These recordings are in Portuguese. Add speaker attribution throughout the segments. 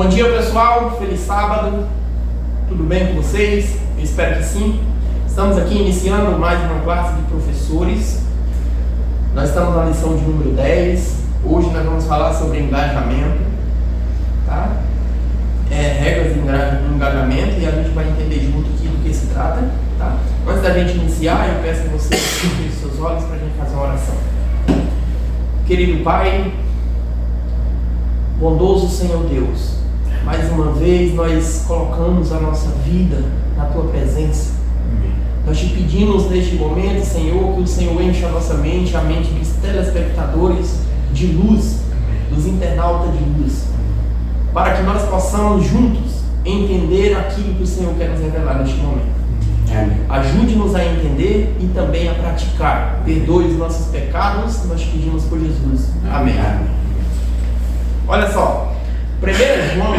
Speaker 1: Bom dia, pessoal, feliz sábado, tudo bem com vocês? Eu espero que sim. Estamos aqui iniciando mais uma classe de professores. Nós estamos na lição de número 10. Hoje nós vamos falar sobre engajamento, tá? Regras de engajamento, e a gente vai entender junto aqui do que se trata, tá? Antes da gente iniciar, eu peço a vocês que fechem seus olhos para a gente fazer uma oração. Querido Pai, bondoso Senhor Deus, mais uma vez nós colocamos a nossa vida na Tua presença. Amém. Nós te pedimos neste momento, Senhor, que o Senhor encha a nossa mente, a mente dos telespectadores de luz, dos internautas de luz, para que nós possamos juntos entender aquilo que o Senhor quer nos revelar neste momento. Amém. Ajude-nos a entender e também a praticar. Perdoe os nossos pecados, nós te pedimos por Jesus. Amém. Amém. Olha só, 1 João,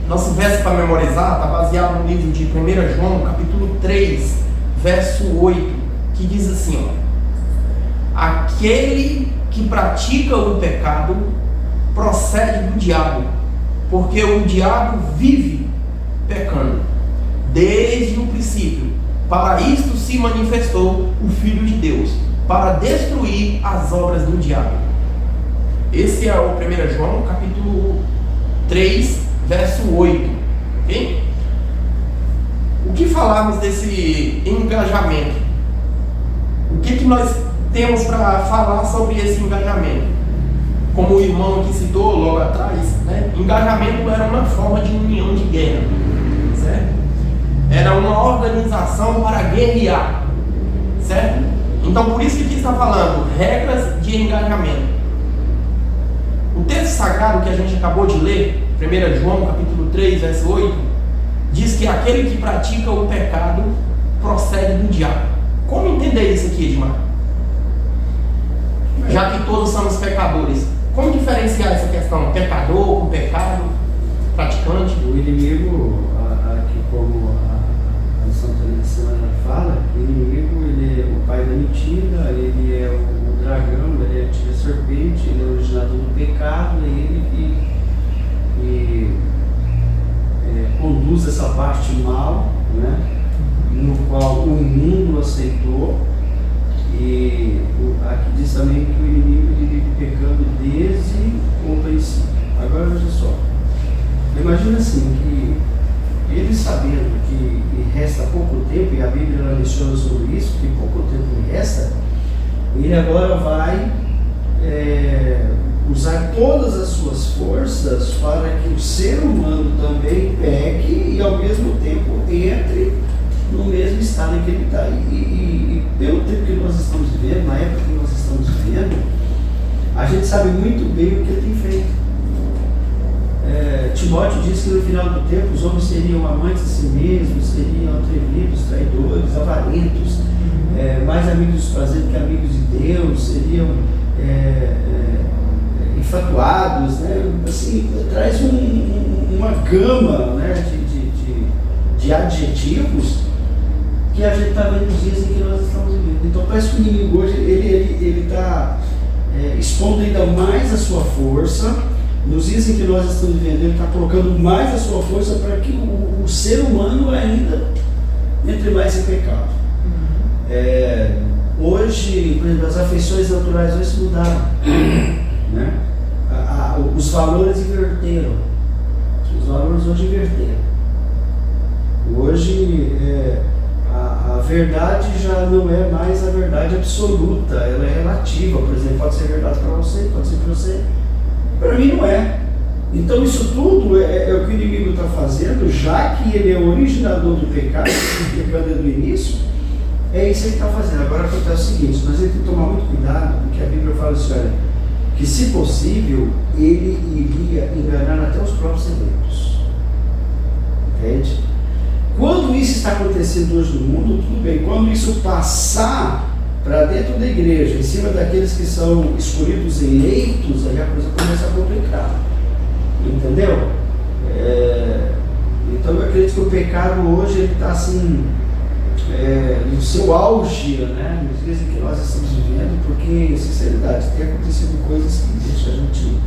Speaker 1: nosso verso para memorizar está baseado no livro de 1 João, capítulo 3, verso 8, que diz assim, ó: aquele que pratica o pecado procede do diabo, porque o diabo vive pecando desde o princípio. Para isto se manifestou o Filho de Deus, para destruir as obras do diabo. Esse é o 1 João, capítulo 3, verso 8. Okay? O que falarmos desse engajamento? O que nós temos para falar sobre esse engajamento? Como o irmão que citou logo atrás, né? Engajamento era uma forma de união de guerra, certo? Era uma organização para guerrear, certo? Então por isso que aqui está falando regras de engajamento. O texto sagrado que a gente acabou de ler, 1 João capítulo 3, verso 8, diz que aquele que pratica o pecado procede do diabo. Como entender isso aqui, Edmar? Já que todos somos pecadores, como diferenciar essa questão? Pecador com pecado, praticante?
Speaker 2: O inimigo, aqui como a Santa Semana fala, o inimigo, ele é o pai da mentira, ele é o dragão, ele é a antiga serpente, ele é o originador do pecado, é ele que conduz essa parte mal, né, no qual o mundo aceitou. E aqui diz também que o inimigo vive pecando desde o princípio. Agora veja só, imagina assim, que ele sabendo que resta pouco tempo, e a Bíblia menciona sobre isso, que pouco tempo resta, ele agora vai usar todas as suas forças para que o ser humano também peque e ao mesmo tempo entre no mesmo estado em que ele está. E pelo tempo que nós estamos vivendo, na época que nós estamos vivendo, a gente sabe muito bem o que ele tem feito. Timóteo diz que no final do tempo os homens seriam amantes de si mesmos, seriam atrevidos, traidores, avarentos, mais amigos dos prazeres que amigos de Deus, seriam infatuados, né? Assim, traz uma gama, né, de adjetivos que a gente está vendo nos dias em que nós estamos vivendo. Então parece que o inimigo hoje ele está expondo ainda mais a sua força. Nos dias em que nós estamos vivendo, ele está colocando mais a sua força para que o ser humano ainda entre mais em pecado. Hoje, por exemplo, as afeições naturais hoje se mudaram, né? Os valores inverteram. Os valores hoje inverteram. Hoje a verdade já não é mais a verdade absoluta, ela é relativa. Por exemplo, pode ser verdade para você, pode ser para você. Para mim não é. Então isso tudo é o que o inimigo está fazendo, já que ele é o originador do pecado, desde o início, é isso que ele está fazendo. Agora acontece o seguinte, nós temos que tomar muito cuidado, porque a Bíblia fala assim, olha, que se possível, ele iria enganar até os próprios eleitos. Entende? Quando isso está acontecendo hoje no mundo, tudo bem. Quando isso passar para dentro da igreja, em cima daqueles que são escolhidos eleitos, aí a coisa começa a complicar. Entendeu? Então eu acredito que o pecado hoje está assim, no seu auge, né? Nos dias em que nós estamos vivendo, porque, sinceridade, tem acontecido coisas que deixam a gente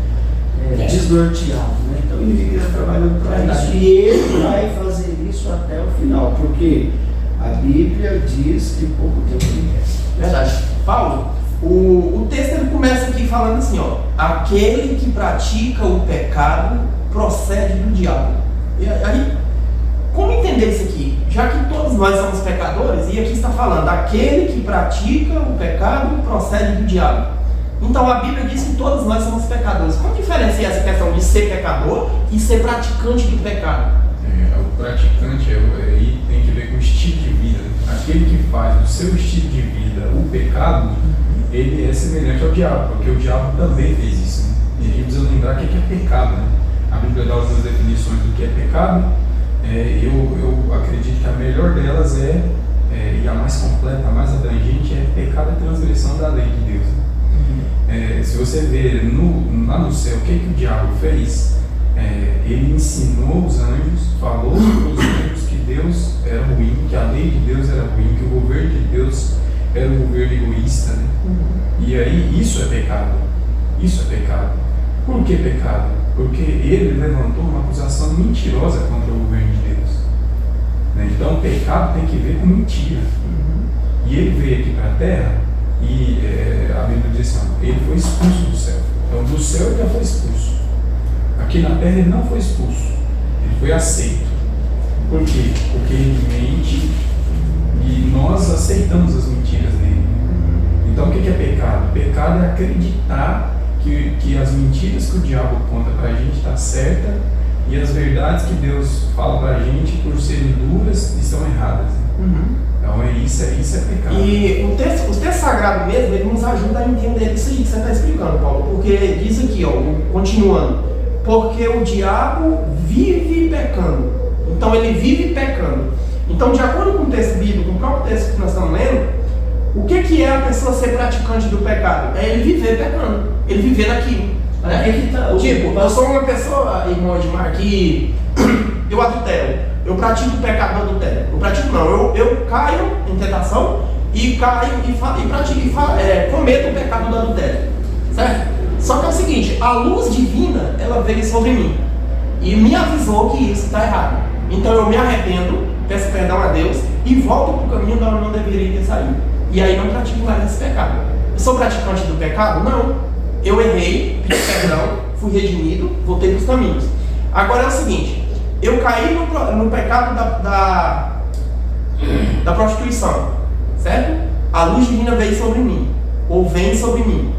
Speaker 2: desnorteado, né? Então o inimigo está trabalhando para isso e ele vai fazer isso até o final, porque a Bíblia diz que pouco tempo lhe resta.
Speaker 1: Verdade. Paulo, o texto ele começa aqui falando assim, ó: aquele que pratica o pecado procede do diabo. E aí, como entender isso aqui? Já que todos nós somos pecadores, e aqui está falando, aquele que pratica o pecado procede do diabo. Então a Bíblia diz que todos nós somos pecadores. Qual a diferença é essa questão de ser pecador e ser praticante do pecado?
Speaker 3: O praticante aí tem que ver com o estilo de vida. Aquele que faz do seu estilo de vida o pecado, ele é semelhante ao diabo, porque o diabo também fez isso, né? E a gente precisa lembrar o que é pecado, né? A Bíblia dá algumas definições do que é pecado. Eu acredito que a melhor delas e a mais completa, a mais abrangente, é pecado e transgressão da lei de Deus. Se você ver lá no céu o que o diabo fez, ele ensinou os anjos, falou para os anjos que Deus era ruim, que a lei de Deus era ruim, que o governo de Deus era um governo egoísta, né? E aí isso é pecado. Isso é pecado. Por que pecado? Porque ele levantou uma acusação mentirosa contra o governo de Deus, né? Então pecado tem que ver com mentira. E ele veio aqui para a terra e a Bíblia diz assim, ele foi expulso do céu. Então do céu ele já foi expulso. Aqui na terra ele não foi expulso, ele foi aceito. Por quê? Porque ele mente e nós aceitamos as mentiras dele. Então o que é pecado? Pecado é acreditar que as mentiras que o diabo conta pra gente está certa e as verdades que Deus fala pra gente, por serem duras, estão erradas. Então isso é pecado.
Speaker 1: E o texto sagrado mesmo, ele nos ajuda a entender isso aí que você está explicando, Paulo, porque diz aqui, ó, continuando, porque o diabo vive pecando. Então ele vive pecando. Então, de acordo com o texto bíblico, com o próprio texto que nós estamos lendo, o que é a pessoa ser praticante do pecado? É ele viver pecando, ele viver naquilo. Né? Tipo, eu sou uma pessoa, irmão Edmar, que eu adultero, eu pratico o pecado do adultério. Eu pratico não, eu caio em tentação e caio e cometo o pecado do adultério. Certo? Só que é o seguinte, a luz divina, ela veio sobre mim e me avisou que isso está errado. Então eu me arrependo, peço perdão a Deus e volto para o caminho da onde eu não deveria ter saído. E aí não pratico mais esse pecado. Eu sou praticante do pecado? Não. Eu errei, pedi perdão, fui redimido, voltei para os caminhos. Agora é o seguinte, eu caí no pecado da prostituição, certo? A luz divina veio sobre mim, ou vem sobre mim.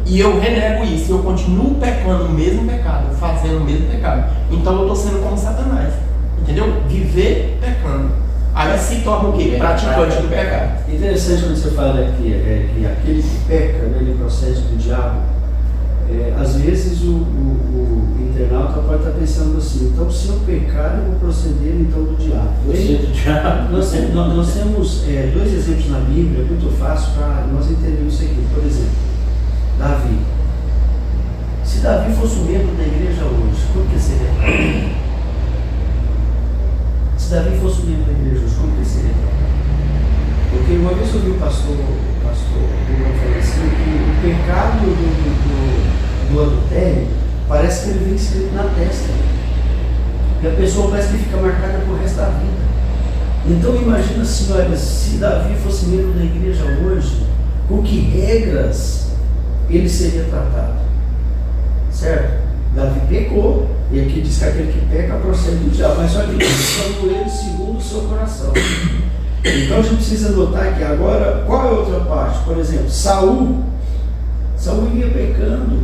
Speaker 1: E eu renego isso, eu continuo pecando o mesmo pecado, fazendo o mesmo pecado. Então eu estou sendo como Satanás, entendeu? Viver pecando. Aí se torna o quê? Praticante do pecado.
Speaker 2: Interessante quando você fala que aquele que peca, né, ele procede do diabo. Às vezes o internauta pode estar pensando assim, então se eu pecar eu vou proceder então do diabo. Nós temos dois exemplos na Bíblia muito fácil para nós entendermos isso aqui. Por exemplo, Davi. Se Davi fosse um membro da igreja hoje, como que seria? Se Davi fosse um membro da igreja hoje, como que seria? Porque uma vez eu ouvi o pastor falando assim, que o pecado do adultério parece que ele vem escrito na testa. E a pessoa parece que fica marcada pro resto da vida. Então imagina assim, olha, se Davi fosse membro da igreja hoje, com que regras ele seria tratado? Certo? Davi pecou, e aqui diz que aquele que peca procede do diabo, mas olha, falando ele segundo o seu coração. Então a gente precisa notar que agora, qual é a outra parte? Por exemplo, Saul ia pecando.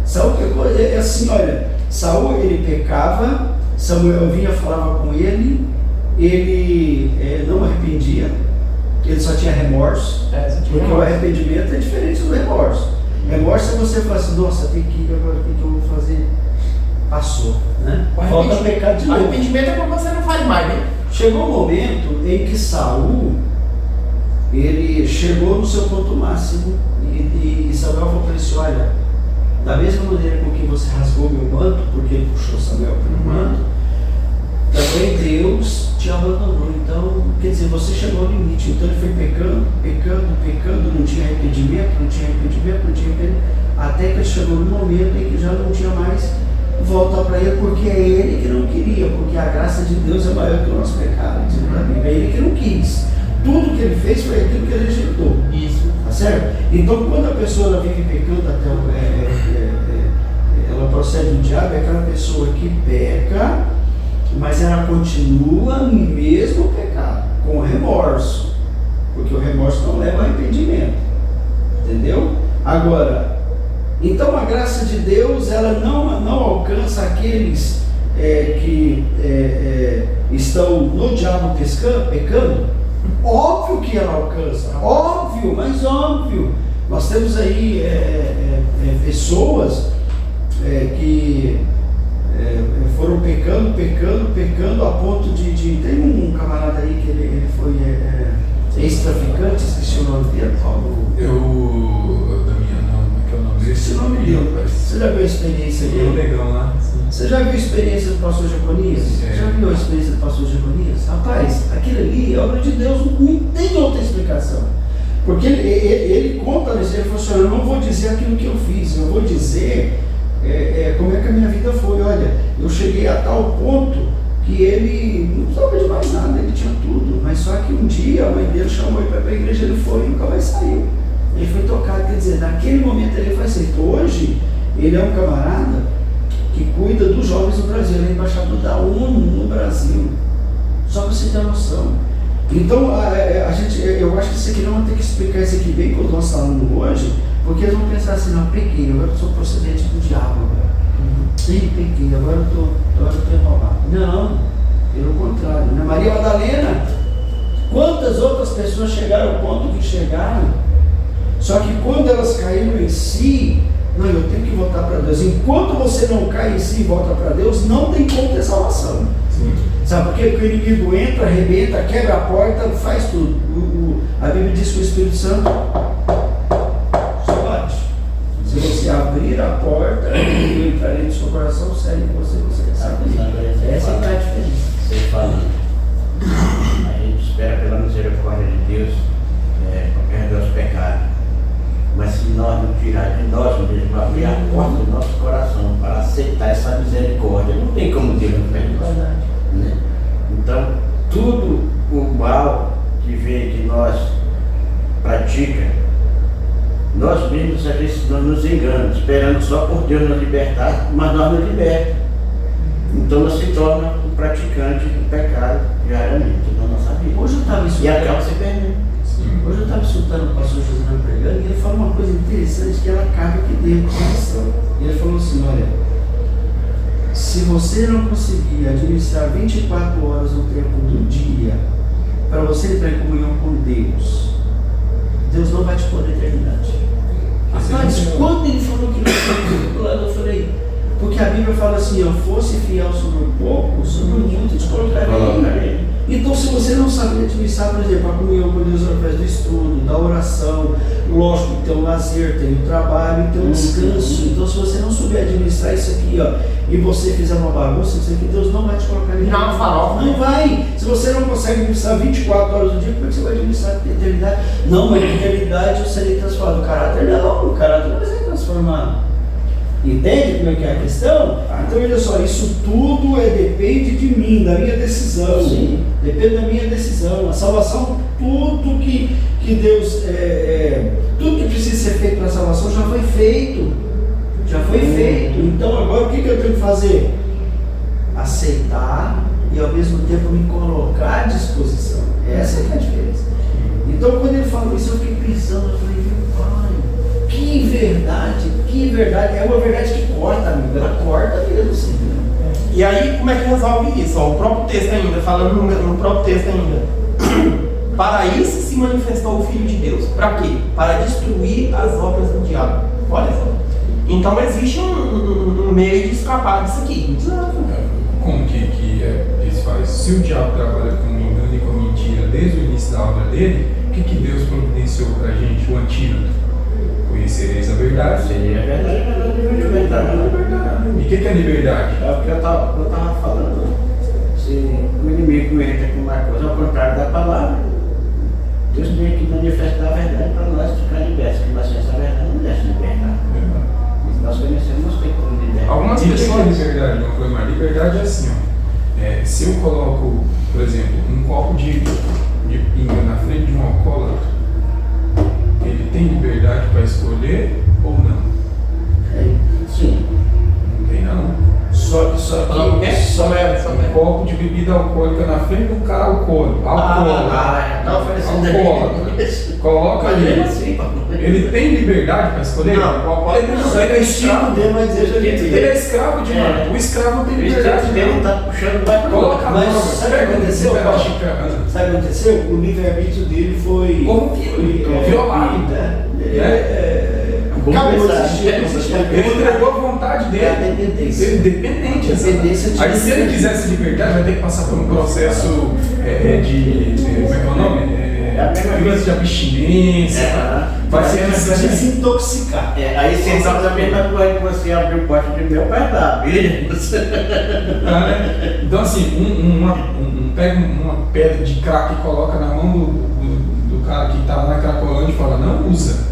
Speaker 2: Saul pecou, é assim, olha, Saul ele pecava, Samuel vinha, falava com ele não arrependia, ele só tinha remorso, porque o arrependimento é diferente do remorso. Remorso é você falar assim, nossa, tem que ir agora, o que eu vou fazer? Passou, né? Falta pecado de novo.
Speaker 1: Arrependimento é quando você não faz mais, né?
Speaker 2: Chegou um momento em que Saul, ele chegou no seu ponto máximo e Samuel falou para ele assim, olha, da mesma maneira com que você rasgou meu manto, porque ele puxou Samuel pelo manto, também Deus te abandonou. Então, quer dizer, você chegou ao limite. Então ele foi pecando, não tinha arrependimento, até que chegou no momento em que já não tinha mais volta para ele, porque é ele que não queria, porque a graça de Deus é maior que o nosso pecado, diz na Bíblia. É ele que não quis. Tudo que ele fez foi aquilo que ele rejeitou.
Speaker 1: Isso.
Speaker 2: Tá certo? Então, quando a pessoa ela vive pecando até ela procede do diabo, é aquela pessoa que peca, mas ela continua no mesmo pecado, com remorso, porque o remorso não leva a arrependimento. Entendeu? Agora, então a graça de Deus ela não alcança aqueles que estão no diabo pecando. Óbvio que ela alcança, óbvio, mas óbvio. Nós temos aí pessoas que foram pecando a ponto de... Tem um camarada aí que ele foi ex-traficante, esqueci o nome dele, Paulo. Esse nome dele. Você já viu a experiência dele?
Speaker 3: Legal lá.
Speaker 2: Você já viu a experiência do pastor Jeconias? Você já viu a experiência do pastor Jeconias? Rapaz, aquilo ali é obra de Deus, não tem outra explicação. Porque ele conta, ele falou assim, eu não vou dizer aquilo que eu fiz, eu vou dizer como é que a minha vida foi. Olha, eu cheguei a tal ponto que ele não precisava de mais nada, ele tinha tudo, mas só que um dia a mãe dele chamou ele para ir para a igreja, ele foi e nunca mais saiu. Ele foi tocado, quer dizer, naquele momento ele foi aceito. Hoje, ele é um camarada que cuida dos jovens no Brasil, ele é embaixador da ONU no Brasil. Só para você ter noção. Então, eu acho que isso aqui não vai ter que explicar isso aqui bem para os nossos alunos hoje, porque eles vão pensar assim, não, pequei, agora eu sou procedente do diabo. Sim, pequei, agora eu estou enrolado. Não, pelo contrário. Na Maria Madalena, quantas outras pessoas chegaram ao ponto que chegaram? Só que quando elas caíram em si, não, eu tenho que voltar para Deus. Enquanto você não cai em si e volta para Deus, não tem como ter salvação. Sim. Sabe por quê? Porque o inimigo entra, arrebenta, quebra a porta, faz tudo. A Bíblia diz que o Espírito Santo só bate. Se você abrir a porta, eu entrarei no seu coração, sério com você sabe. Essa é a diferença.
Speaker 4: Você falando. A gente espera pela misericórdia de Deus, perdoar os pecados. Mas se nós não tirar de nós mesmos, abrir a porta do nosso coração para aceitar essa misericórdia, não tem como Deus não perdoar. Né? Então, tudo o mal que vem, que nós pratica, nós mesmos às vezes nós nos enganamos, esperando só por Deus nos libertar, mas nós nos liberta. Então nós se torna um praticante do pecado diariamente na nossa vida.
Speaker 2: Hoje eu estava
Speaker 4: E acaba se perdendo.
Speaker 2: Hoje eu estava escutando o pastor José pregando e ele falou uma coisa interessante que ela cabe aqui dentro do coração. E ele falou assim, olha, se você não conseguir administrar 24 horas no tempo do dia para você entrar em comunhão com Deus, Deus não vai te pôr na eternidade. Mas quando ele falou que não, eu falei, porque a Bíblia fala assim, ó, fosse fiel sobre o pouco, sobre o muito te colocarei. Então, se você não sabe administrar, por exemplo, a comunhão com Deus através do estudo, da oração, lógico que tem o lazer, tem o trabalho, tem o descanso. Então, se você não souber administrar isso aqui, ó, e você fizer uma bagunça, isso aqui, Deus não vai te colocar em
Speaker 1: Não, farofa.
Speaker 2: Não vai. Se você não consegue administrar 24 horas do dia, como é que você vai administrar a eternidade? Não, mas na eternidade eu serei transformado. O caráter não, o caráter não vai ser transformado. Entende como é que é a questão? Então, olha só, isso tudo depende de mim, da minha decisão. Sim. Depende da minha decisão. A salvação, tudo que Deus, tudo que precisa ser feito para a salvação já foi feito. Já foi feito. Então, agora o que eu tenho que fazer? Aceitar e ao mesmo tempo me colocar à disposição. Essa é a diferença. Então, quando ele falou isso, eu fiquei pensando, eu falei, meu pai, que verdade, é uma verdade que corta, amigo, ela corta mesmo, assim.
Speaker 1: E aí, como é que resolve isso? Ó, o próprio texto ainda, falando no próprio texto ainda. Para isso se manifestou o Filho de Deus. Para quê? Para destruir as obras do diabo. Olha só. Então existe um meio de escapar disso aqui.
Speaker 3: Como que eles fazem? Se o diabo trabalha com engano e com mentira desde o início da obra dele, o que Deus providenciou para a gente? O antídoto. Conhecereis a verdade.
Speaker 4: Seria a verdade.
Speaker 3: E o que é liberdade?
Speaker 4: É o que eu estava falando. Se o inimigo entra com uma coisa ao contrário da palavra, Deus tem que manifestar a verdade para nós ficar libertos. Que nós essa verdade não deixa libertar.
Speaker 1: condições.
Speaker 3: Liberdade, não foi mais. Liberdade é assim, ó. Se eu coloco, por exemplo, um copo de pinga na frente de um alcoólatra, ele tem liberdade para escolher ou não?
Speaker 4: Sim.
Speaker 3: Não tem não.
Speaker 2: Só
Speaker 3: Um copo de bebida alcoólica na frente de um cara alcoólico.
Speaker 4: Tá oferecendo.
Speaker 3: Coloca ali. Ele tem liberdade para escolher?
Speaker 4: Não,
Speaker 3: ele não.
Speaker 2: Só que o estilo dele vai dizer que
Speaker 3: Ele é escravo de nada. O escravo não tem
Speaker 4: O
Speaker 3: liberdade.
Speaker 4: dele tá puxando mais para
Speaker 3: Coloca a
Speaker 2: Mas
Speaker 3: droga.
Speaker 2: sabe o que aconteceu,
Speaker 3: Pega a
Speaker 2: Paulo?
Speaker 3: xícara.
Speaker 2: Sabe o que aconteceu? O livre-arbítrio dele foi
Speaker 3: Violado.
Speaker 2: Acabou de existir.
Speaker 3: Ele entregou a vontade dele.
Speaker 2: É a dependência.
Speaker 3: Ele é dependente.
Speaker 2: Dependência de
Speaker 3: Aí se ele quisesse liberdade, vai ter que passar por um processo como é que é o nome? Crise de abstinência. Vai ser
Speaker 2: Vai se intoxicar.
Speaker 4: Aí você sabe da mesma coisa que você abriu o pote de mel para dar,
Speaker 3: Então assim, pega uma pedra de crack e coloca na mão do cara que está na Cracolândia e fala, não usa.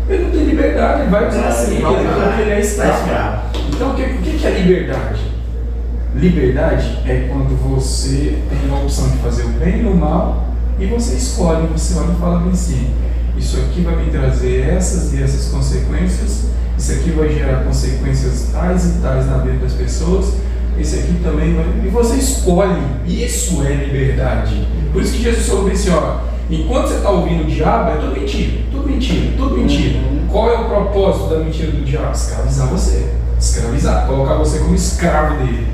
Speaker 3: Ele não tem liberdade, ele vai usar assim, porque ele é escravo. Então o que é liberdade? Liberdade é quando você tem a opção de fazer o bem e o mal e você escolhe, você olha e fala bem assim, isso aqui vai me trazer essas e essas consequências, isso aqui vai gerar consequências tais e tais na vida das pessoas, esse aqui também vai... E você escolhe, isso é liberdade. Por isso que Jesus falou assim, ó, enquanto você está ouvindo o diabo, é tudo mentira, tudo mentira, tudo mentira. Qual é o propósito da mentira do diabo? Escravizar você, escravizar, colocar você como escravo dele.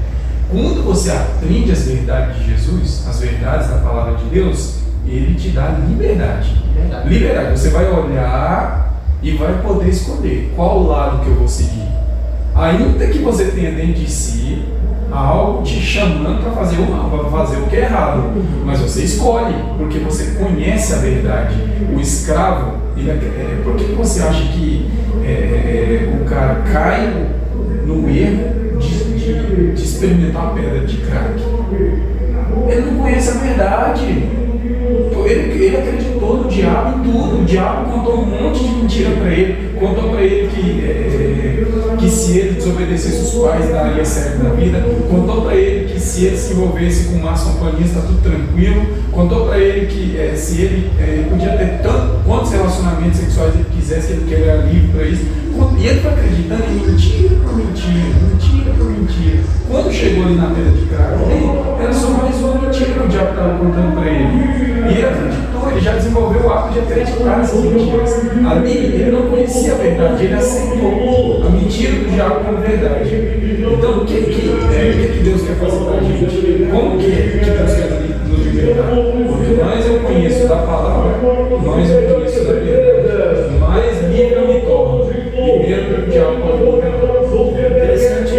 Speaker 3: Quando você aprende as verdades de Jesus, as verdades da palavra de Deus, ele te dá liberdade. Liberdade. Você vai olhar e vai poder escolher qual lado que eu vou seguir. Ainda que você tenha dentro de si algo te chamando para fazer o mal, para fazer o que é errado, mas você escolhe, porque você conhece a verdade. O escravo, por que você acha que o cara cai no erro de experimentar uma pedra de crack? Ele não conhece a verdade. Ele acreditou no diabo em tudo. O diabo contou um monte de mentira para ele. Contou para ele que se ele desobedecesse os pais, daria certo na vida. Contou para ele que se ele se envolvesse com más companhias, está tudo tranquilo. Contou para ele que se ele podia ter quantos relacionamentos sexuais ele quisesse, que ele era livre para isso. E ele foi acreditando em mentira por mentira, mentira por mentira. Quando chegou ali na pedra de crack, era só mais uma mentira que o diabo estava contando para ele. E ele acreditou, ele já desenvolveu o hábito de acreditar nessas mentiras. Ali ele não conhecia a verdade, ele aceitou a mentira do diabo como verdade. Então o que Deus quer fazer para a gente? Como que Deus quer nos libertar? Quanto mais eu conheço da palavra, mais eu conheço da verdade, mais livre eu me torno. Primeiro que o diabo pode me enganar.
Speaker 2: Interessante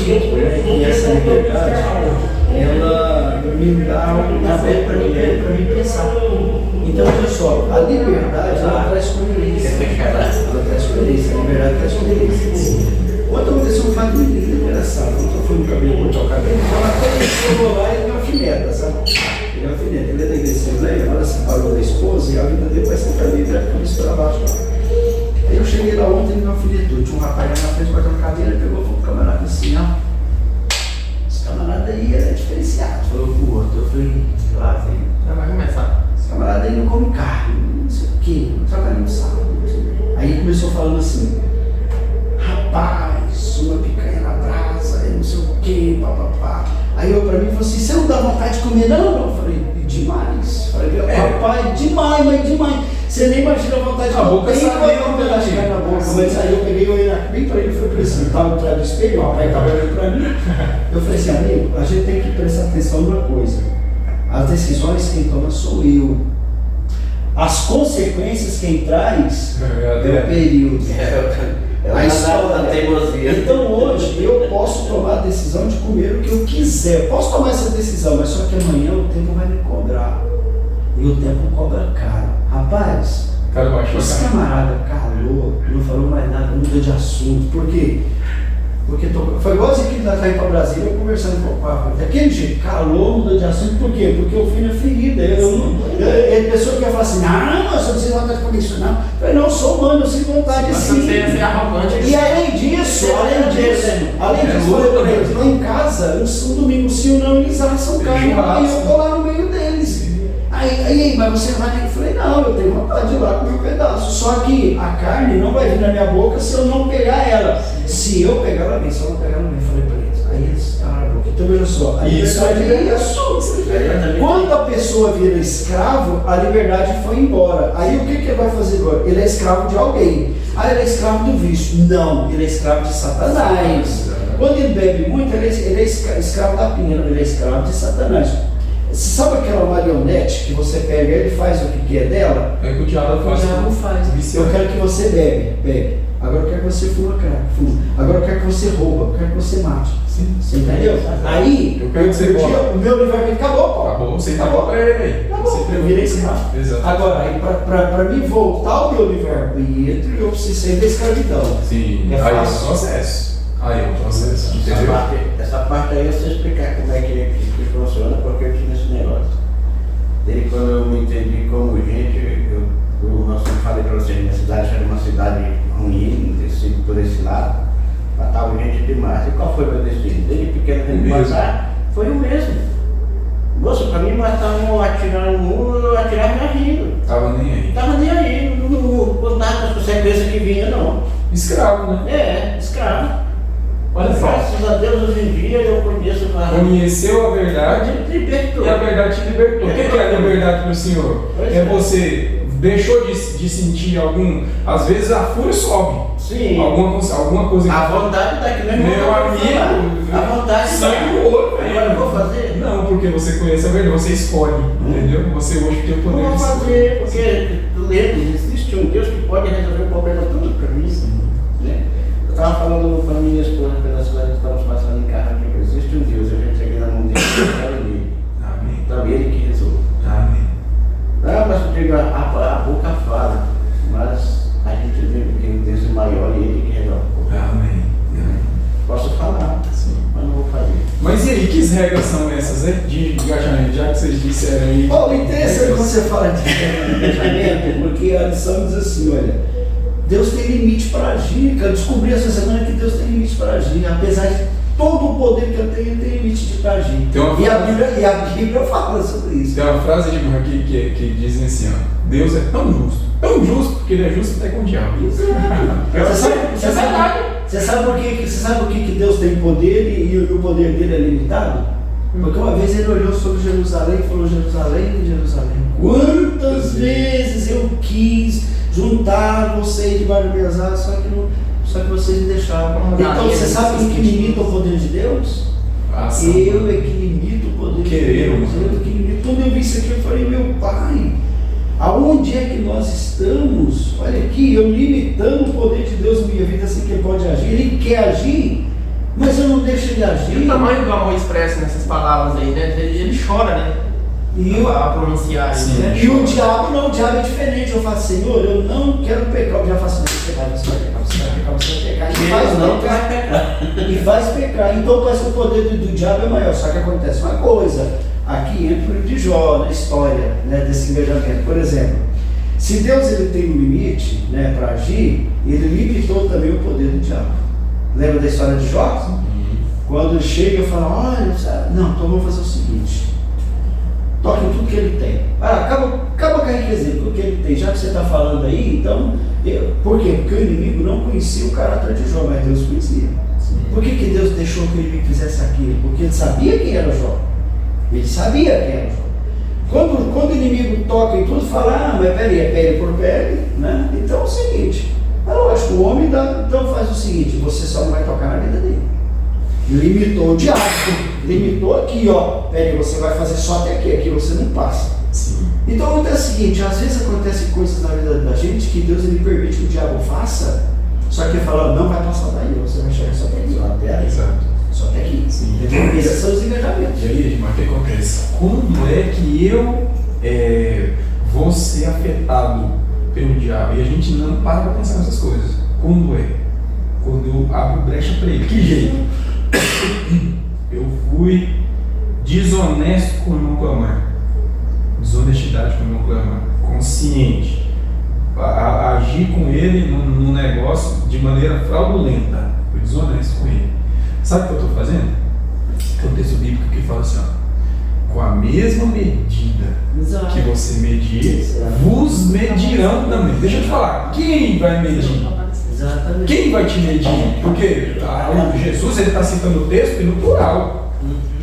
Speaker 2: que essa liberdade, ela me dá um aberto para mim pensar. Então, olha só, a liberdade, ela traz coerência. Ela traz coerência, a liberdade traz coerência. Ontem aconteceu um fato muito engraçado. Ontem eu fui no cabelo, cortar o cabelo, eu vou lá e ele me alfineta, sabe? Ele é alfineta, ele é da igreja Assembleia, agora separou da esposa e a vida dele vai ser para mim, vai ficar isso para baixo lá. Aí eu cheguei lá ontem e ele me alfinetou. Tinha um rapaz lá na frente, bateu na cadeira, pegou e falou pro camarada assim, ó. Esse camarada aí é diferenciado. Falou pro outro, eu falei, lá, filho.
Speaker 1: Já vai começar.
Speaker 2: Esse camarada aí não come carne, não sei o quê, não trabalha no sábado. Aí ele começou falando assim, rapaz, uma picanha na brasa, não sei o quê, papapá. Aí eu pra mim falou assim, você não dá vontade de comer não? Eu falei, demais. Falei, rapaz, demais, mas demais. Você nem imagina a vontade de comer.
Speaker 3: A boca saiu
Speaker 2: um pedaço de carne na boca. Mas aí eu peguei e olhei bem pra ele e falei assim, estava atrás do espelho, o rapaz estava olhando pra mim. Eu falei assim, amigo, a gente tem que prestar atenção numa coisa. As decisões quem toma sou eu. As consequências quem traz é o período. A história. Então hoje eu posso tomar a decisão de comer o que eu quiser. Eu posso tomar essa decisão, mas só que amanhã o tempo vai me cobrar. E o tempo cobra caro. Rapaz, esse camarada calou, não falou mais nada, mudou de assunto. Por quê? Porque foi igual assim que nós estávamos para Brasília, eu conversando com o Papa, daquele jeito, calou, mudou de assunto, por quê? Porque eu fui na ferida. A pessoa que ia falar assim, não, eu sou sem vontade de fazer isso, não. Eu falei, não, eu sou humano, eu sinto vontade sim.
Speaker 1: Você é arrogante.
Speaker 2: E além disso, falei para eles, lá em casa, um domingo sim ou não, eles assam carne, e eu estou lá no meio deles. Aí, mas você vai? Eu falei, não, eu tenho vontade de ir lá comer um pedaço. Só que a carne não vai vir na minha boca se eu não pegar ela. Se eu pegar ela bem, se eu não pegar ela bem, eu falei para eles. Aí eles calaram a boca. Então veja só, a liberdade é isso. Quando a pessoa vira escravo, a liberdade foi embora. Aí o que ele vai fazer agora? Ele é escravo de alguém. Aí ele é escravo do vício. Não, ele é escravo de Satanás. Quando ele bebe muito, ele é escravo da pena, ele é escravo de Satanás. Você sabe aquela marionete que você pega e ele faz o que quer dela?
Speaker 3: É que o diabo faz.
Speaker 2: Eu quero que você bebe. Agora eu quero que você fuma. Agora eu quero que você rouba, eu quero que você mate.
Speaker 3: Sim.
Speaker 2: Você entendeu? Aí,
Speaker 3: eu quero que você
Speaker 2: o meu livramento acabou, pô.
Speaker 3: Acabou, você acabou para ele aí.
Speaker 2: Eu virei escravo.
Speaker 3: Exato.
Speaker 2: Agora, aí para mim voltar ao meu livre-arbítrio, eu preciso sair da escravidão.
Speaker 3: Sim,
Speaker 2: é
Speaker 3: aí
Speaker 2: fácil.
Speaker 3: é um processo. Aí é um processo. Entendeu?
Speaker 4: Essa parte aí é você explicar como é que funciona, porque eu tinha esse negócio. Desde quando eu me entendi como gente, eu falei para vocês, minha cidade era uma cidade ruim, por esse lado, matava gente demais. E qual foi o meu destino? Desde pequeno que me matar, foi o mesmo. Moça, para mim matar um, atirar no mundo, eu atirava me rindo.
Speaker 3: Tava nem aí.
Speaker 4: Tava nem aí, não nada das consequências que vinha, não.
Speaker 3: Escravo, né?
Speaker 4: É, escravo.
Speaker 1: Olha só.
Speaker 4: Graças a Deus, hoje em dia eu conheço mais.
Speaker 3: Conheceu a verdade
Speaker 4: Libertou.
Speaker 3: e a verdade te libertou. O que é a liberdade para o Senhor? É você deixou de sentir às vezes a fúria sobe.
Speaker 4: Sim.
Speaker 3: Alguma coisa.
Speaker 4: A vontade daquilo é
Speaker 3: meu amigo,
Speaker 4: a vontade
Speaker 3: sangue no olho.
Speaker 4: Agora eu vou fazer?
Speaker 3: Não, porque você conhece a verdade, você escolhe, entendeu? Você hoje tem o poder
Speaker 4: Não vou
Speaker 3: de
Speaker 4: fazer, porque lembro, existe um Deus que pode resolver o problema tudo para mim. Né? Eu estava falando com a minha esposa pela cidade que estávamos passando em carro, que existe um Deus, eu já cheguei na mão dele, eu quero nele.
Speaker 3: Amém.
Speaker 4: Então ele que resolve.
Speaker 3: Amém.
Speaker 4: Ah, mas eu digo, a boca fala, mas a gente vê que o Deus é maior e ele que resolve.
Speaker 3: Amém.
Speaker 4: Posso falar,
Speaker 3: Sim.
Speaker 4: mas não vou fazer.
Speaker 3: Mas e aí, que regras são essas, né? De engajamento, já que vocês disseram aí.
Speaker 2: Bom, interessante quando você fala de engajamento, porque a lição diz assim, olha, Deus tem limite para agir. Eu descobri essa semana que Deus tem limite para agir, apesar de todo o poder que ele tem limite de agir. E a Bíblia fala sobre isso.
Speaker 3: Tem uma frase de aqui que diz assim, ó, Deus é tão justo que ele é justo até com o diabo.
Speaker 2: Você sabe por que Deus tem poder e o poder dele é limitado? Porque uma vez ele olhou sobre Jerusalém e falou, Jerusalém, quantas vezes eu quis juntar vocês debaixo das minhas asas, só que vocês me deixaram. Então você sabe quem que limita o poder de Deus? Eu é que limito o poder de Deus. Eu é que limito. Quando eu vi isso aqui, eu falei, meu Pai, aonde é que nós estamos? Olha aqui, eu limitando o poder de Deus na minha vida, assim que ele pode agir. Ele quer agir, mas eu não deixo ele agir.
Speaker 1: E o tamanho do amor expresso nessas palavras aí, né? Ele chora, né? A pronunciar isso, né?
Speaker 2: E o diabo não, o diabo é diferente. Eu falo, Senhor, eu não quero pecar. O diabo fala assim, você vai pecar. E faz pecar. Então parece que o poder do diabo é maior. Só que acontece uma coisa. Aqui entra o livro de Jó, na história, né, desse engajamento. Por exemplo, se Deus ele tem um limite, né, para agir, ele limitou também o poder do diabo. Lembra da história de Jó? Quando ele chega e fala, olha, não, então vamos fazer o seguinte, toque em tudo que ele tem. Acaba com a riqueza, tudo que ele tem. Já que você está falando aí, então, por quê? Porque o inimigo não conhecia o caráter de Jó, mas Deus conhecia. Por que Deus deixou que o inimigo fizesse aquilo? Porque ele sabia quem era Jó. Ele sabia quem era Jó. Quando o inimigo toca em tudo, fala, mas peraí, é pele por pele, né? Então é o seguinte, é lógico, o homem então faz o seguinte, você só não vai tocar na vida dele. Limitou o diabo, limitou aqui, ó, peraí, você vai fazer só até aqui você não passa.
Speaker 3: Sim.
Speaker 2: Então acontece o seguinte, às vezes acontecem coisas na vida da gente que Deus ele permite que o diabo faça, só que ele fala, não vai passar daí, você vai chegar só até aqui. Só até aqui.
Speaker 3: Sim.
Speaker 2: Esses são os engajamentos.
Speaker 3: E aí, mas o que acontece? Quando é que eu vou ser afetado pelo diabo? E a gente não para pra pensar nessas coisas. Quando é? quando eu abro brecha para ele. Que jeito? Eu fui desonesto com o irmão Clamar. Desonestidade com o irmão Clamar. Consciente. Agir com ele num negócio de maneira fraudulenta. Fui desonesto com ele. Sabe o que eu estou fazendo? Tem um texto bíblico que fala assim, ó, com a mesma medida que você medir, vos medirão também. Deixa eu te falar, quem vai medir?
Speaker 2: Exatamente.
Speaker 3: Quem vai te medir? Porque Jesus está citando o texto no plural.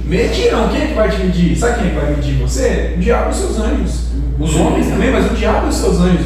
Speaker 3: Medirão, quem é que vai te medir? Sabe quem vai medir você? O diabo e os seus anjos. Os homens também, mas o diabo e os seus anjos.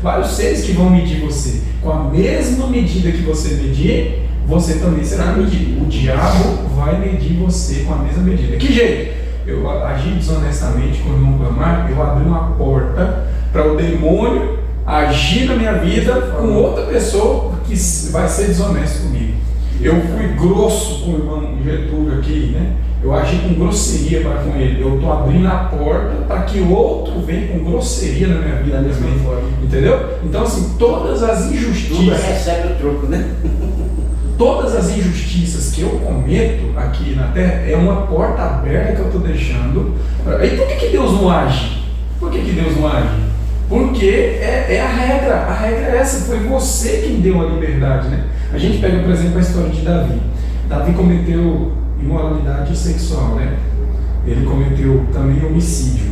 Speaker 3: Vários seres que vão medir você. Com a mesma medida que você medir, você também será medido. O diabo vai medir você com a mesma medida. Que jeito? Eu agi desonestamente com o irmão Clamar, eu abri uma porta para o demônio agir na minha vida com outra pessoa que vai ser desonesto comigo. Eu fui grosso com o irmão Getúlio aqui, né? Eu agi com grosseria para com ele. Eu estou abrindo a porta para que outro venha com grosseria na minha vida também. Entendeu? Então, assim, todas as
Speaker 4: Tudo
Speaker 3: injustiças.
Speaker 4: recebe o troco, né?
Speaker 3: Todas as injustiças que eu cometo aqui na Terra é uma porta aberta que eu estou deixando. E por que Deus não age? Por que Deus não age? Porque é a regra. A regra é essa. Foi você quem deu a liberdade, né? A gente pega, por exemplo, a história de Davi. Davi cometeu imoralidade sexual, né? Ele cometeu também homicídio.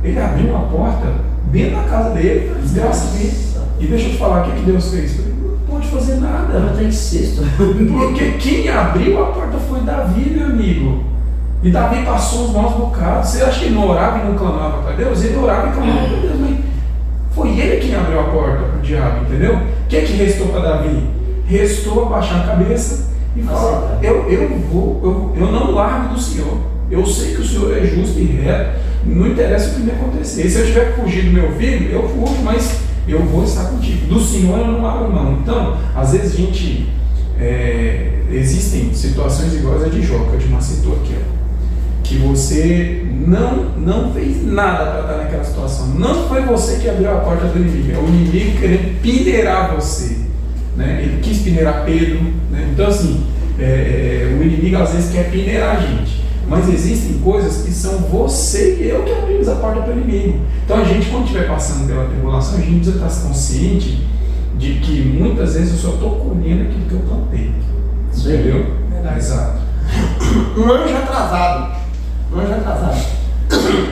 Speaker 3: Ele abriu uma porta dentro da casa dele para desgraça dele. E deixa eu te falar, o que Deus fez? Não pode fazer nada.
Speaker 2: Ela está incesto.
Speaker 3: Porque quem abriu a porta foi Davi, meu amigo. E Davi passou os maus bocados. Você acha que ele não orava e não clamava para Deus? Ele orava e clamava para Deus, mas foi ele quem abriu a porta para o diabo, entendeu? O que restou para Davi? Restou abaixar a cabeça e falar: eu não largo do Senhor. Eu sei que o Senhor é justo e reto. Não interessa o que me acontecer. E se eu tiver que fugir do meu filho, eu fujo, mas eu vou estar contigo. Do Senhor eu não abro mão. Então, às vezes a gente. Existem situações iguais a de Jó, que eu te citou aqui, ó, que você não fez nada para estar naquela situação. Não foi você que abriu a porta do inimigo. É o inimigo querendo peneirar você. Né? Ele quis peneirar Pedro. Né? Então, assim, o inimigo às vezes quer peneirar a gente. Mas existem coisas que são você e eu que abrimos a porta para o inimigo. Então a gente, quando estiver passando pela tribulação, a gente precisa estar consciente de que muitas vezes eu só estou colhendo aquilo que eu plantei. Entendeu?
Speaker 1: Verdade.
Speaker 3: Exato.
Speaker 1: Um anjo atrasado.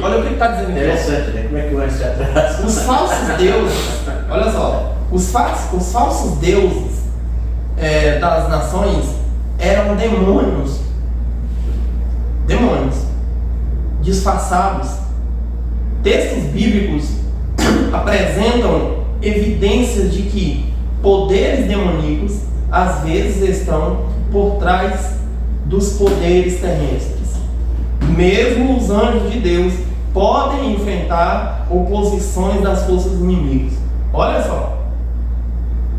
Speaker 1: Olha o que ele está dizendo aqui.
Speaker 4: Interessante, né? Como é que vai se atrasar?
Speaker 1: Os falsos deuses, olha só, os falsos deuses das nações eram demônios disfarçados. Textos bíblicos apresentam evidências de que poderes demoníacos às vezes estão por trás dos poderes terrestres. Mesmo os anjos de Deus podem enfrentar oposições das forças inimigas. Olha só,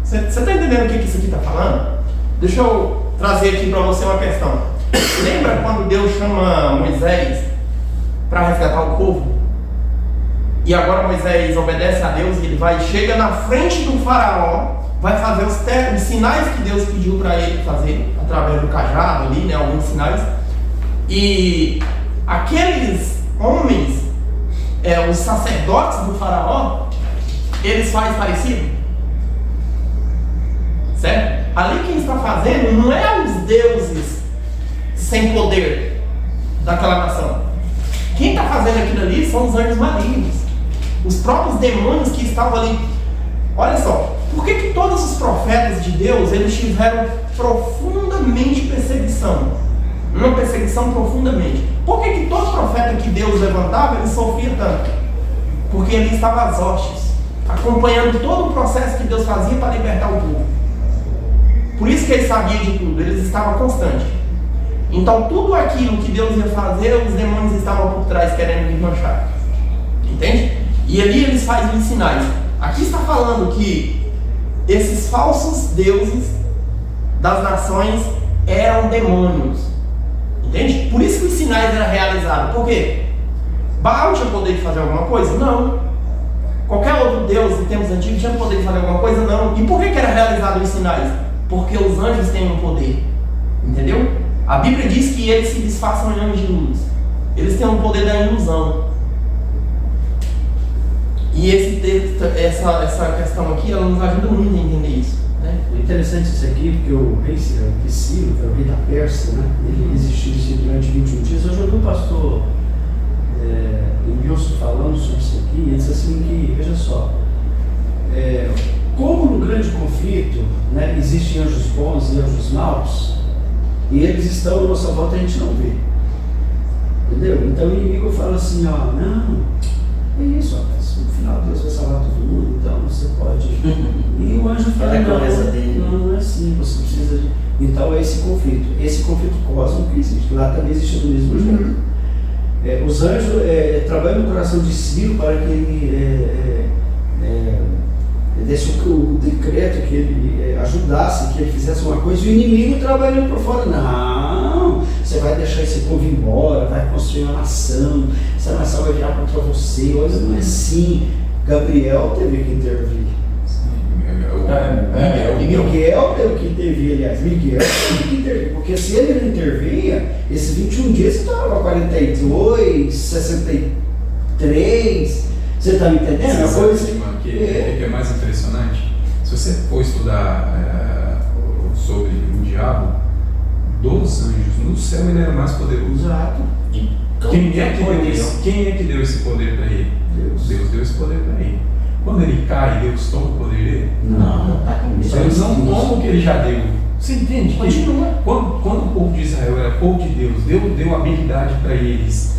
Speaker 1: você está entendendo o que isso aqui está falando? Deixa eu trazer aqui para você uma questão. Lembra quando Deus chama Moisés para resgatar o povo? E agora Moisés obedece a Deus e ele chega na frente do faraó, vai fazer os sinais que Deus pediu para ele fazer, através do cajado ali, né, alguns sinais. E aqueles homens, os sacerdotes do faraó, eles fazem parecido? Certo? Ali quem está fazendo não é os deuses sem poder daquela nação. Quem está fazendo aquilo ali são os anjos malignos, os próprios demônios que estavam ali. Olha só, por que todos os profetas de Deus eles tiveram profundamente perseguição? Uma perseguição profundamente. Por que todo profeta que Deus levantava ele sofria tanto? Porque ele estava às hostes, acompanhando todo o processo que Deus fazia para libertar o povo. Por isso que ele sabia de tudo, eles estavam constantes. Então tudo aquilo que Deus ia fazer, os demônios estavam por trás querendo desmanchar. Entende? E ali eles fazem os sinais. Aqui está falando que esses falsos deuses das nações eram demônios. Entende? Por isso que os sinais eram realizados. Por quê? Baal tinha poder de fazer alguma coisa? Não. Qualquer outro Deus em tempos antigos tinha poder de fazer alguma coisa? Não. E por que era realizado os sinais? Porque os anjos têm um poder. Entendeu? A Bíblia diz que eles se disfarçam em anjos de luz. Eles têm um poder da ilusão. E esse texto, essa questão aqui, ela nos ajuda muito a entender isso. Né?
Speaker 2: É interessante isso aqui, porque o rei Ciro, que era o rei da Pérsia, né? Ele existiu durante 21 dias. Hoje eu vi o pastor Wilson falando sobre isso aqui, ele disse assim que, veja só, como no grande conflito, né, existem anjos bons e anjos maus, e eles estão à nossa volta e a gente não vê. Entendeu? Então o inimigo fala assim, ó, não, é isso, rapaz, no final Deus vai salvar todo mundo, então você pode. E o anjo fala, não é assim, você precisa de. Então é esse conflito cósmico que existe. Lá também existe do mesmo jeito. Os anjos trabalham no coração de Ciro para que ele desse o decreto, que ele ajudasse, que ele fizesse uma coisa, e o inimigo trabalhando por fora. Não, você vai deixar esse povo embora, vai construir uma nação, essa nação vai virar contra você. Olha, não é assim. Gabriel teve que intervir. Miguel teve que intervir, aliás. Miguel teve que intervir, porque se ele não intervinha, esses 21 dias você estava 42, 63. Você está me entendendo?
Speaker 3: Você sabe, o que é mais impressionante? Se você for estudar sobre o diabo, dos anjos no céu, ele era mais poderoso.
Speaker 2: Exato.
Speaker 3: Quem é que deu esse poder para ele? Deus deu esse poder para ele. Quando ele cai, Deus toma o poder dele?
Speaker 2: Não.
Speaker 3: Deus não toma o que ele já deu. Você entende? Quando o povo de Israel era povo de Deus, deu habilidade para eles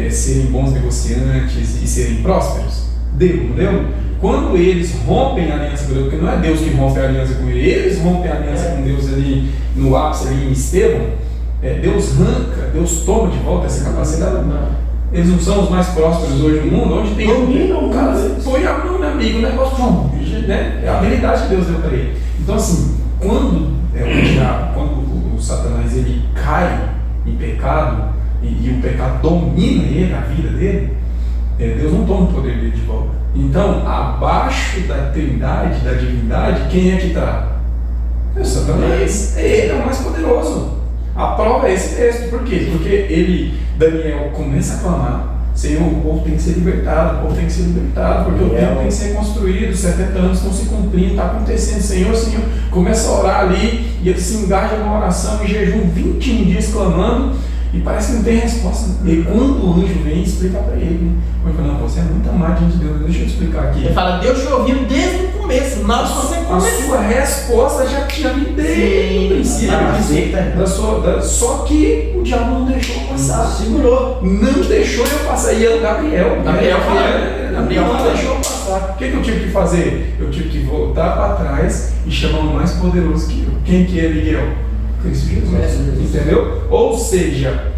Speaker 3: serem bons negociantes e serem prósperos? Deu, não deu? Quando eles rompem a aliança com Deus, porque não é Deus que rompe a aliança com ele, eles rompem a aliança com Deus ali no ápice, ali em Estevão, Deus arranca, Deus toma de volta essa capacidade. Eles não são os mais prósperos hoje no mundo, onde tem um cara, põe a mão no amigo, o negócio, né? É a habilidade que Deus deu para ele. Então assim, quando o Satanás ele cai em pecado, e o pecado domina ele, a vida dele, Deus não toma o poder dele de volta. Então, abaixo da trindade, da divindade, quem é que está? É o Satanás. Ele é o mais poderoso. A prova é esse texto. Por quê? Porque Daniel começa a clamar: Senhor, o povo tem que ser libertado, porque o templo tem que ser construído, 70 anos estão se cumprindo, está acontecendo, Senhor, começa a orar ali, e ele se engaja numa oração e jejum 21 dias clamando, e parece que não tem resposta. E quando o anjo vem, explica para ele, ele fala: não, você é muito amado diante de Deus, deixa eu te explicar aqui.
Speaker 1: Ele fala: Deus te ouviu desde o começo, na você
Speaker 3: começou. A sua resposta já tinha me dado no princípio. Só que o diabo não deixou eu passar.
Speaker 2: Segurou.
Speaker 3: Não deixou eu passar. E era o Gabriel não deixou eu passar. O que eu tive que fazer? Eu tive que voltar para trás e chamar o mais poderoso que eu. Quem que é Miguel? Cristo Jesus. Entendeu? Ou seja,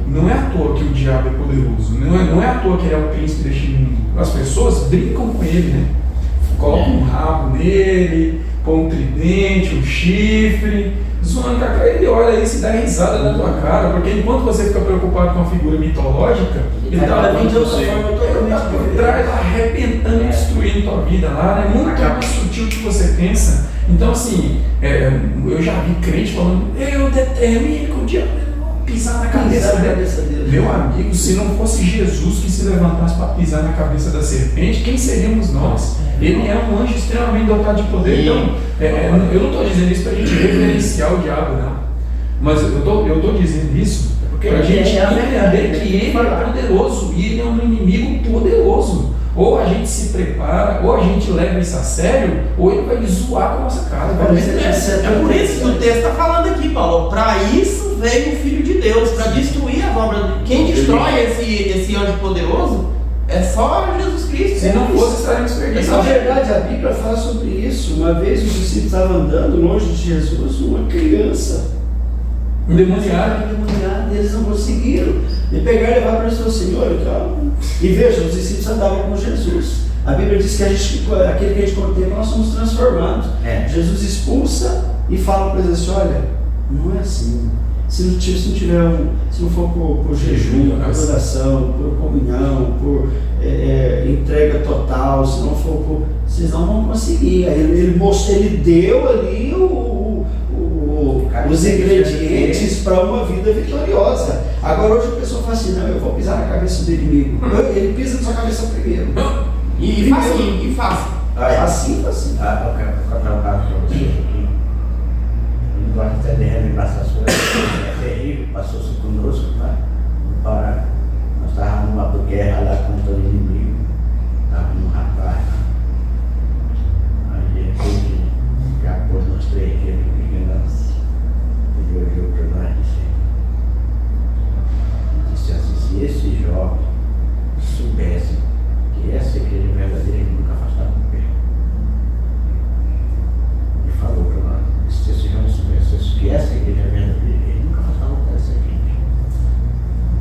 Speaker 3: não é à toa que o diabo é poderoso, não é à toa que ele é o príncipe deste mundo. As pessoas brincam com ele, né? Colocam um rabo nele, põe um tridente, um chifre, zoando com a cara. Ele olha aí e se dá risada na tua cara, porque enquanto você fica preocupado com a figura mitológica, ele está por trás, arrebentando e destruindo tua vida lá, né? Muito mais sutil do que você pensa. Então, assim, eu já vi crente falando: eu determino que o diabo pisar na cabeça dele. Meu amigo, se não fosse Jesus que se levantasse para pisar na cabeça da serpente, quem seríamos nós? Ele é um anjo extremamente dotado de poder. Então, eu não estou dizendo isso para a gente reverenciar o diabo, não. Mas eu estou dizendo isso para a gente entender que ele é poderoso e ele é um inimigo poderoso. Ou a gente se prepara, ou a gente leva isso a sério, ou ele vai zoar com a nossa cara.
Speaker 1: É por isso que o texto está falando aqui, Paulo. Para isso veio o Filho de Deus, para destruir as obras. Quem destrói esse anjo poderoso é só Jesus Cristo.
Speaker 3: Se não fosse, estaríamos perdidos.
Speaker 2: Na verdade, a Bíblia fala sobre isso. Uma vez os discípulos estavam andando longe de Jesus, uma criança endemoniada, e eles não conseguiram. E pegaram e levaram para o seu Senhor. E veja, os discípulos andavam com Jesus. A Bíblia diz que aquele que a gente contempla, nós somos transformados. Jesus expulsa e fala para eles assim: olha, não é assim. Se não for por jejum, por oração, por comunhão, por entrega entrega total, se não for, vocês não vão conseguir. Aí ele deu ali os ingredientes para uma vida vitoriosa. Agora hoje a pessoa fala assim, não, eu vou pisar na cabeça do inimigo. Ele pisa na sua cabeça primeiro.
Speaker 1: E fácil.
Speaker 2: Assim.
Speaker 4: Eu quero contar um caso para vocês aqui. Eu gosto até de relembrar essas coisas. É terrível, passou-se conosco, tá? No Pará. Nós estávamos numa guerra lá contra o inimigo. Estávamos num rapaz. Aí ele já pôs nos 3 dias de vigilância. Ele olhou para nós e disse assim, se esse jovem soubesse que essa igreja é verdadeira, ele nunca afastava o pé. Ele falou para nós, se esse jovem soubesse que essa igreja é verdadeira, ele nunca afastava o pé dessa igreja.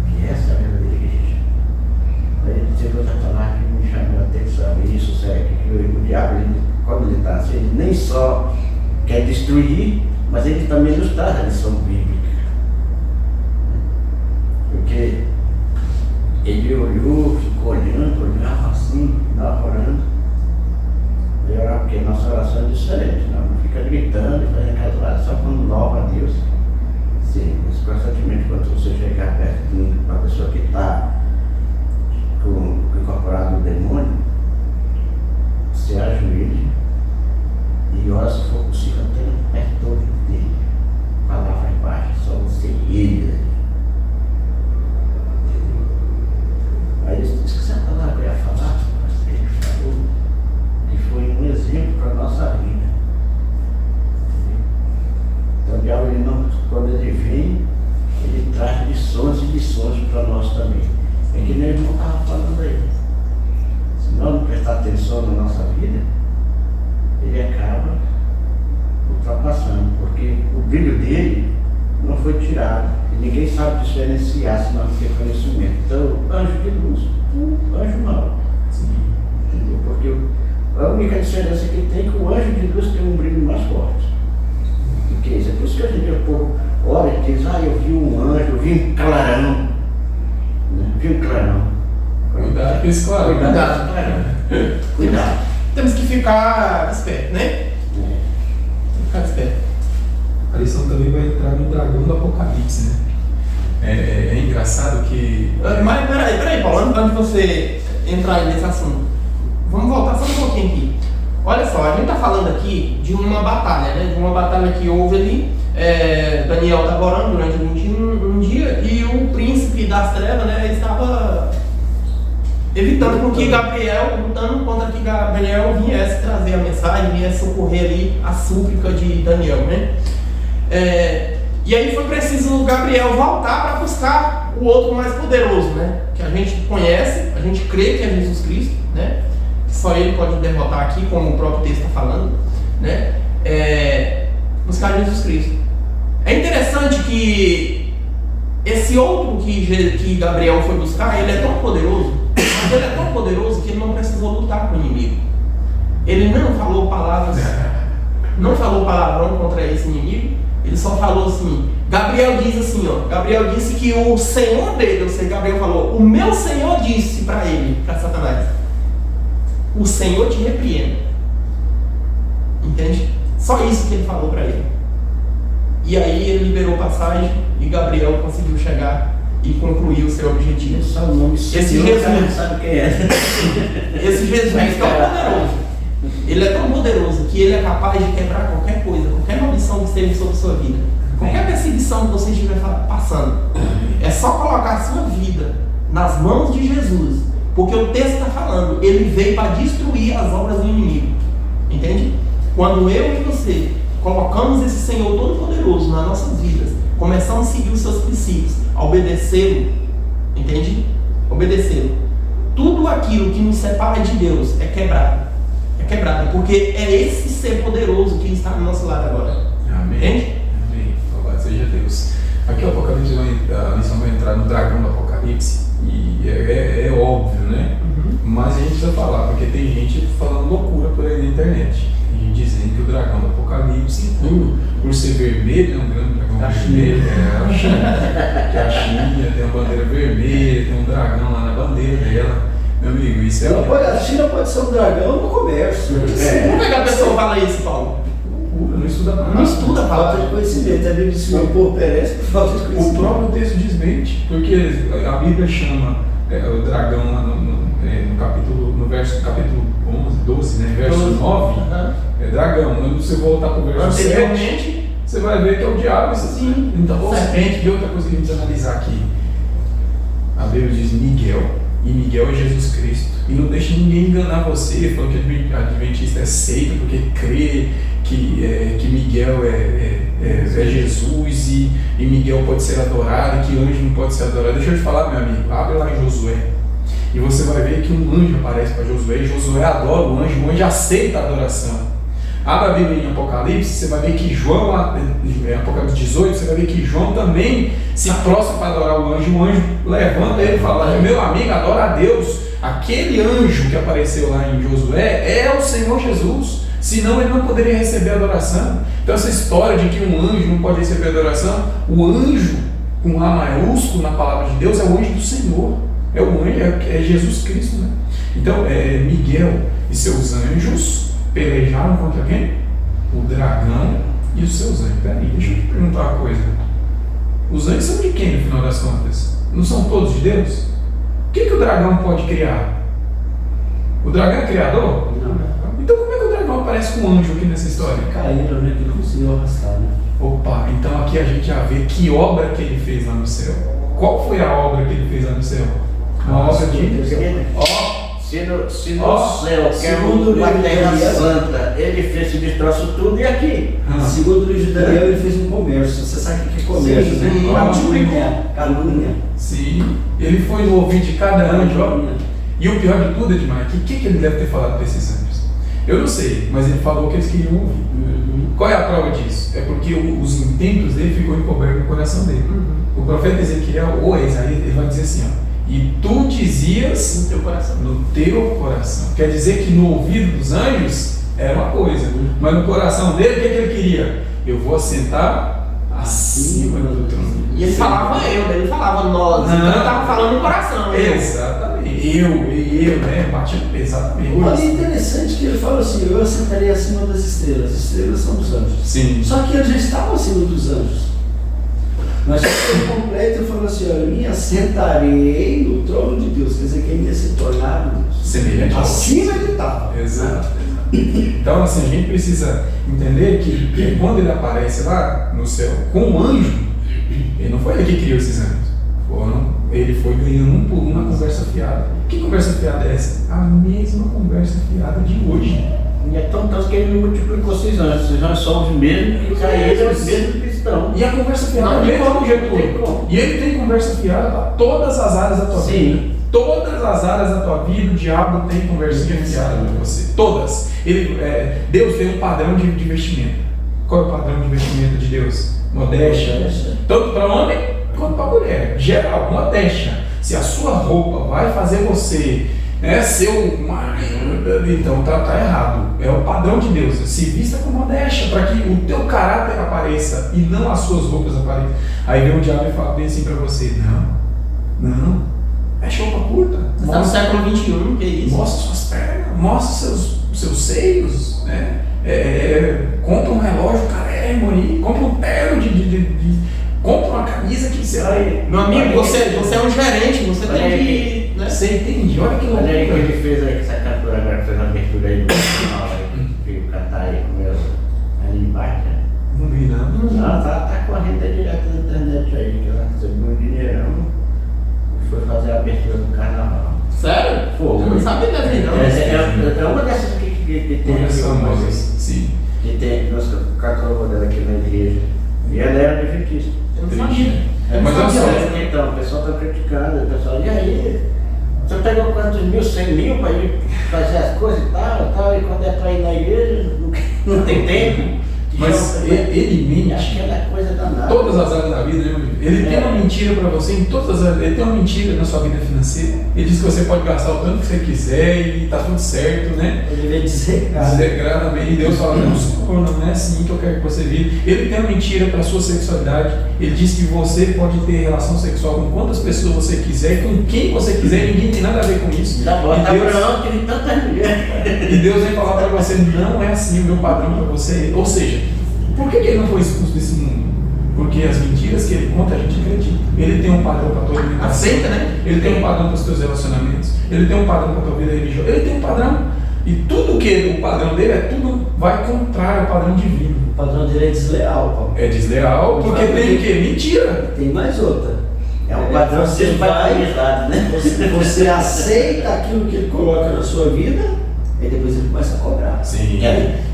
Speaker 4: Que essa é a verdadeira igreja. Aí ele disse outra palavra que me chamou a atenção, e isso serve que o diabo, quando ele está assim, ele nem só quer destruir, mas ele também nos traz a lição bíblica. Porque ele olhou, ficou olhando, olhava assim, estava orando. Ele orava porque a nossa oração é diferente, não fica gritando e fazendo aquela oração quando louva a Deus. Sim, mas constantemente quando você chegar perto de uma pessoa que está incorporado no demônio, você ajoelha e ora se for possível até perto dele. Palavra embaixo, só você e ele. Aí ele disse que essa palavra eu ia falar, mas ele falou que foi um exemplo para a nossa vida. Então o diabo, quando ele vem, ele traz lições e lições para nós também. É que nem o irmão estava falando aí. Se nós não prestar atenção na nossa vida, ele acaba ultrapassando, porque o brilho dele não foi tirado. E ninguém sabe diferenciar se não tem conhecimento. Então, anjo de luz, anjo mau. Entendeu? Porque a única diferença que tem é que o anjo de luz tem um brilho mais forte. Do que isso. É por isso que a gente o povo ora e diz, eu vi um anjo, eu vi um clarão. Vi um clarão.
Speaker 3: Cuidado com esse clarão.
Speaker 4: Cuidado.
Speaker 1: Temos que ficar esperto, né? Ficar esperto.
Speaker 3: A lição também vai entrar no dragão do Apocalipse, né? É engraçado que...
Speaker 1: Mas peraí, Paulo, antes de você entrar nesse assunto, vamos voltar só um pouquinho aqui. Olha só, a gente está falando aqui de uma batalha, né? De uma batalha que houve ali. Daniel estava orando durante um dia e o príncipe das trevas, né, estava evitando com que Gabriel, lutando contra que Gabriel viesse trazer a mensagem, viesse socorrer ali a súplica de Daniel, né? E aí foi preciso Gabriel voltar para buscar o outro mais poderoso, né? Que a gente conhece, a gente crê que é Jesus Cristo, né? Que só ele pode derrotar aqui, como o próprio texto está falando, né? Buscar Jesus Cristo. É interessante que esse outro que Gabriel foi buscar, ele é tão poderoso, mas ele é tão poderoso que ele não precisou lutar com o inimigo. Ele não falou não falou palavrão contra esse inimigo, ele só falou assim, Gabriel diz assim, Gabriel disse que o Senhor dele, ou seja, Gabriel falou, o meu Senhor disse para ele, para Satanás, o Senhor te repreenda. Entende? Só isso que ele falou para ele. E aí ele liberou passagem e Gabriel conseguiu chegar e concluir o seu objetivo.
Speaker 4: Só o nome
Speaker 1: Esse Jesus,
Speaker 4: sabe quem é.
Speaker 1: Esse Jesus é tão poderoso. Ele é tão poderoso que ele é capaz de quebrar qualquer coisa, qualquer maldição que esteja sobre a sua vida, qualquer perseguição que você estiver passando. É só colocar a sua vida nas mãos de Jesus, porque o texto está falando, ele veio para destruir as obras do inimigo. Entende? Quando eu e você colocamos esse Senhor Todo-Poderoso nas nossas vidas, começamos a seguir os seus princípios, a obedecê-lo, entende? Obedecê-lo. Tudo aquilo que nos separa de Deus é quebrado. É quebrado, porque é esse ser poderoso que está no nosso lado agora.
Speaker 3: Amém.
Speaker 1: Entende?
Speaker 3: Amém. Louvado seja Deus. Aqui o Apocalipse, a lição vai entrar no dragão do Apocalipse, e é óbvio, né? Mas a gente precisa falar, porque tem gente falando loucura por aí na internet. E dizendo que o dragão do Apocalipse, por ser vermelho, é um grande dragão vermelho. A China. Que a China tem uma bandeira vermelha, tem um dragão lá na bandeira dela. Meu amigo, isso
Speaker 2: A China pode ser um dragão no comércio.
Speaker 1: Como é que a pessoa fala isso, Paulo?
Speaker 3: Não estuda nada.
Speaker 1: Não estuda a
Speaker 2: Falta
Speaker 1: palavra.
Speaker 2: de conhecimento. A Bíblia diz que o povo perece por falta de
Speaker 3: O
Speaker 2: conhecimento.
Speaker 3: próprio texto desmente, porque a Bíblia chama o dragão lá no capítulo 12, né, verso 9, é dragão. Quando você voltar para o verso 7,
Speaker 1: Anteriormente,
Speaker 3: você vai ver que é o diabo.
Speaker 1: Sim.
Speaker 3: Então, serpente. E outra coisa que a gente precisa analisar aqui, a Bíblia diz Miguel, e Miguel é Jesus Cristo. E não deixe ninguém enganar você, falando que Adventista é seita porque crê que Miguel é Jesus e Miguel pode ser adorado e que anjo não pode ser adorado. Deixa eu te falar, meu amigo, abre lá em Josué e você vai ver que um anjo aparece para Josué e Josué adora o anjo aceita a adoração. Abra a Bíblia em Apocalipse, você vai ver que João, Apocalipse 18, você vai ver que João também se prostra para adorar o anjo levanta ele e fala, meu amigo, adora a Deus. Aquele anjo que apareceu lá em Josué é o Senhor Jesus, senão ele não poderia receber adoração. Então essa história de que um anjo não pode receber adoração, o anjo com A maiúsculo na palavra de Deus é o anjo do Senhor, é o anjo, é Jesus Cristo, né? Então Miguel e seus anjos pelejaram contra quem? O dragão e os seus anjos. Peraí, deixa eu te perguntar uma coisa. Os anjos são de quem, no final das contas? Não são todos de Deus? O que o dragão pode criar? O dragão é criador?
Speaker 2: Não.
Speaker 3: Então como é que o dragão aparece com um anjo aqui nessa história?
Speaker 2: Caíram, né? Que não conseguiu arrastar, né?
Speaker 3: Opa, então aqui a gente já vê que obra que ele fez lá no céu. Qual foi a obra que ele fez lá no céu? Uma obra de...
Speaker 4: Se no céu, que é
Speaker 2: segundo
Speaker 4: uma
Speaker 2: livro de
Speaker 4: terra
Speaker 2: Daniel,
Speaker 4: santa, ele fez esse destroço tudo e aqui.
Speaker 2: Segundo o livro de Daniel, ele fez um comércio. Você sabe o que é comércio,
Speaker 1: Sim,
Speaker 2: né? Calúnia.
Speaker 3: Sim, ele foi no ouvido de cada anjo, ó. E o pior de tudo, Edmar, o que ele deve ter falado para esses anjos? Eu não sei, mas ele falou que eles queriam ouvir. Qual é a prova disso? É porque os intentos dele ficou encoberto no coração dele. O profeta Ezequiel, ou Isaías, ele vai dizer assim, ó, e tu dizias
Speaker 1: no teu coração.
Speaker 3: No teu coração. Quer dizer que no ouvido dos anjos era uma coisa, mas no coração dele, o que ele queria? Eu vou assentar acima do trono.
Speaker 1: E ele falava ele falava nós, então ele estava falando no coração.
Speaker 3: Exatamente. Eu, né? Batendo exatamente.
Speaker 2: Olha, é interessante que ele fala assim, eu assentaria acima das estrelas. As estrelas são os anjos.
Speaker 3: Sim.
Speaker 2: Só que ele já estava acima dos anjos. Mas ele completo e falou assim, olha, me assentarei no trono de Deus. Quer dizer que ele ia se tornar Deus.
Speaker 3: Semelhante ao
Speaker 2: acima ele estava.
Speaker 3: Exato. Então assim, a gente precisa entender que quando ele aparece lá no céu com um anjo, ele não foi ele que criou esses anjos. Ele foi ganhando um por um na conversa fiada. Que conversa fiada é essa? A mesma conversa fiada de hoje.
Speaker 4: E é tão tanto que ele não multiplicou esses anjos são os mesmos que caíram, os mesmos cristãos.
Speaker 3: E a conversa fiada é mesmo do jeito. E ele tem conversa fiada para todas as áreas da tua vida. Todas as áreas da tua vida, o diabo tem conversinha fiada com você. Todas. Deus tem um padrão de vestimenta. Qual é o padrão de vestimenta de Deus? Modéstia. Tanto para homem quanto para mulher. Geral, modéstia. Se a sua roupa vai fazer você ser uma... Então tá errado. É o padrão de Deus. Se vista com modéstia, para que o teu caráter apareça e não as suas roupas apareçam. Aí vem o diabo e fala bem assim para você: não. É roupa curta.
Speaker 1: Você está no século XXI, que é isso?
Speaker 3: Mostra suas pernas, mostra seus seios, né? Compra um relógio carérrimo aí, compra um terno compra uma camisa que você vai.
Speaker 1: Meu amigo, você é um gerente, você tem que. Né?
Speaker 3: Você entende? Olha que loucura.
Speaker 4: Olha aí que ele fez aí, essa cantora agora fez uma abertura aí no final aí, veio cantar aí com ela ali embaixo. Né?
Speaker 3: Não vi não.
Speaker 4: Ela tá correndo direto na internet aí, que ela recebeu um dinheirão e foi fazer a abertura do carnaval.
Speaker 1: Sério?
Speaker 4: Foi.
Speaker 1: Eu não sabia dessa não.
Speaker 4: É uma dessas que tem aqui
Speaker 3: famosas. Sim.
Speaker 4: Que tem nossa cantora dela aqui na igreja. E ela era adventista.
Speaker 1: Eu não sabia.
Speaker 3: Mas olha só.
Speaker 4: Então, o pessoal está criticando, o pessoal, e aí? Você pegou quantos mil, 100 mil para ir fazer as coisas e tal, e quando é para ir na igreja, não tem tempo.
Speaker 3: Mas ele mente.
Speaker 4: Aquela coisa danada.
Speaker 3: Todas as áreas da vida, né, meu amigo? Ele tem uma mentira para você em todas as áreas. Ele tem uma mentira na sua vida financeira. Ele diz que você pode gastar o tanto que você quiser e tá tudo certo, né?
Speaker 2: Ele vem dizer,
Speaker 3: Desregradamente. E Deus fala, não, Senhor, não é assim que eu quero que você viva. Ele tem uma mentira para sua sexualidade. Ele diz que você pode ter relação sexual com quantas pessoas você quiser, com quem você quiser, e ninguém tem nada a ver com isso.
Speaker 4: Tá bom,
Speaker 3: E
Speaker 4: tá
Speaker 3: Deus-
Speaker 4: pronto, tem tanta mulher.
Speaker 3: E Deus vem falar para você, não é assim o meu padrão para você. Ou seja, por que ele não foi expulso desse mundo? Porque as mentiras que ele conta a gente acredita. Ele tem um padrão para a tua alimentação.
Speaker 1: Aceita, né?
Speaker 3: Ele tem um padrão para os teus relacionamentos. Ele tem um padrão para a tua vida religiosa. Ele tem um padrão. E tudo que o padrão dele é tudo vai contrário ao padrão divino.
Speaker 2: o padrão dele é desleal, Paulo.
Speaker 3: É desleal porque tem o quê? Mentira.
Speaker 2: Tem mais outra.
Speaker 4: É um padrão
Speaker 2: Você
Speaker 4: sempre
Speaker 2: vai-
Speaker 4: padronizado, né?
Speaker 2: Você aceita aquilo que ele coloca na sua vida, e depois ele começa a cobrar.
Speaker 3: Sim.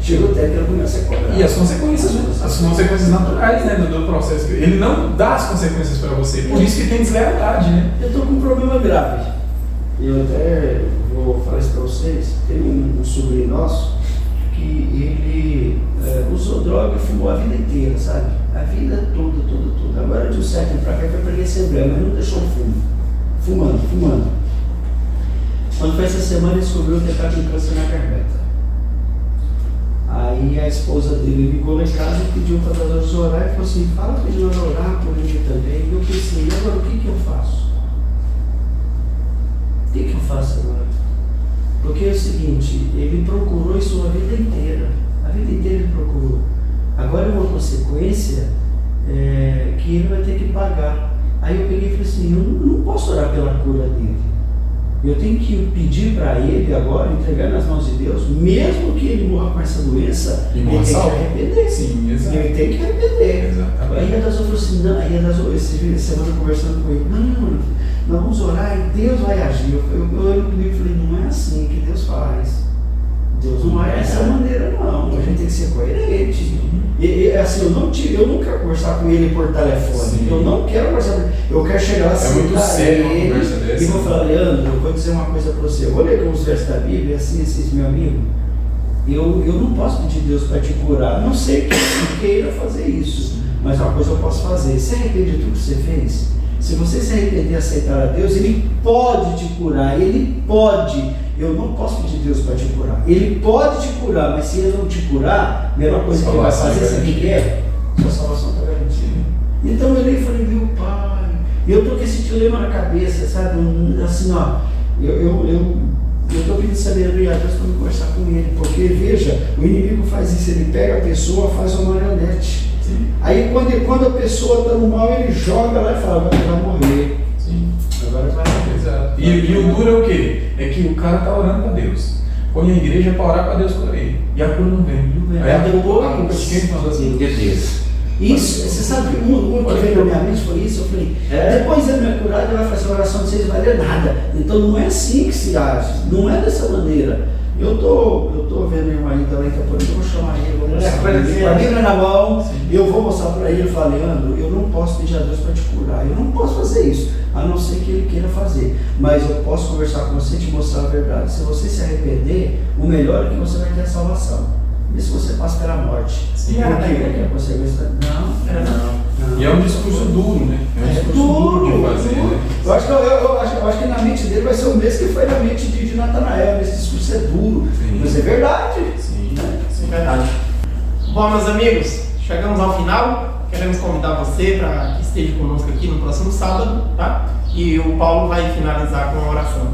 Speaker 2: Chega o tempo que ele começa a cobrar.
Speaker 3: E as consequências, né? As consequências naturais, né, do processo. Ele não dá as consequências para você. Por isso que tem deslealdade, né?
Speaker 2: Eu estou com um problema grave. Eu até vou falar isso para vocês. Tem um sobrinho nosso que ele usou droga e fumou a vida inteira, sabe? A vida toda. Agora de um certo tempo para cá ele foi para a Assembleia, mas não deixou o fumo. Fumando. Quando foi essa semana ele descobriu que ele estava com câncer na garganta. Aí a esposa dele ligou lá em casa e pediu para nós orar e falou assim, fala para ele orar por ele também. E eu pensei, e agora o que eu faço? O que eu faço agora? Porque é o seguinte, ele procurou isso a vida inteira ele procurou. Agora é uma consequência que ele vai ter que pagar. Aí eu peguei e falei assim, eu não posso orar pela cura dele. Eu tenho que pedir para ele agora, entregar nas mãos de Deus, mesmo que ele morra com essa doença,
Speaker 3: E
Speaker 2: ele
Speaker 3: morra
Speaker 2: tem que
Speaker 3: salvo.
Speaker 2: arrepender.
Speaker 3: Sim, exato.
Speaker 2: Ele tem que arrepender.
Speaker 3: Exatamente.
Speaker 2: Aí a Dasou falou assim, não, aí a Dasou, essa semana conversando com ele, não, nós vamos orar e Deus vai agir. Eu olhei comigo e falei, não é assim que Deus faz. Deus não é dessa maneira não, a gente tem que ser coerente. E assim, eu não quero conversar com ele por telefone,
Speaker 3: Sim.
Speaker 2: eu não quero conversar com ele, eu quero chegar lá,
Speaker 3: muito sério uma conversa
Speaker 2: e
Speaker 3: dessa.
Speaker 2: vou falar, Leandro, eu vou dizer uma coisa para você, eu vou ler alguns versos da Bíblia, assim, meu amigo, eu não posso pedir Deus para te curar, não sei que você queira fazer isso, mas uma coisa eu posso fazer, se arrepende de tudo que você fez, se você se arrepender e aceitar a Deus, Ele pode te curar, Ele pode. Eu não posso pedir Deus para te curar. Ele pode te curar, mas se Ele não te curar, a melhor coisa que Ele vai fazer, sabe o que é? Sua salvação está garantida. Então eu olhei e falei, meu Pai, eu estou com esse dilema na cabeça, sabe? Assim, ó, eu estou pedindo sabedoria a Deus para me conversar com Ele, porque veja, o inimigo faz isso, ele pega a pessoa, faz uma marionete.
Speaker 3: Sim.
Speaker 2: Aí quando a pessoa está no mal, ele joga lá e fala, vai morrer.
Speaker 3: Sim.
Speaker 2: Agora vai morrer.
Speaker 3: Exato. E o duro é o quê? É que o cara tá orando para Deus. Põe a igreja para orar para Deus por ele. E a cura não vem. Aí a culpa de quem faz assim?
Speaker 4: De Deus.
Speaker 2: Isso, você sabe que o que veio na minha mente foi isso, eu falei, depois ele me curar, ele vai fazer a oração de vocês, não vai valer nada. Então não é assim que se age, não é dessa maneira. Eu tô vendo meu marido lá em Campo, eu vou chamar ele, vou mostrar para ele, com a Bíblia na mão, eu vou mostrar para ele, falei, Leandro, eu não posso pedir a Deus para te curar, eu não posso fazer isso, a não ser que ele queira fazer, mas eu posso conversar com você e te mostrar a verdade. Se você se arrepender, o melhor é que você vai ter a salvação. E se você passa pela morte?
Speaker 3: Sim.
Speaker 2: Por quê? Porque a consequência não.
Speaker 3: E é um discurso duro, né? É um discurso duro de fazer, né?
Speaker 2: Eu acho que na mente dele vai ser o mesmo que foi na mente de Natanael. Esse discurso é duro,
Speaker 3: Sim.
Speaker 2: mas é verdade.
Speaker 3: Sim.
Speaker 1: Sim, verdade. Bom, meus amigos, chegamos ao final. Queremos convidar você para que esteja conosco aqui no próximo sábado, tá? E o Paulo vai finalizar com a oração.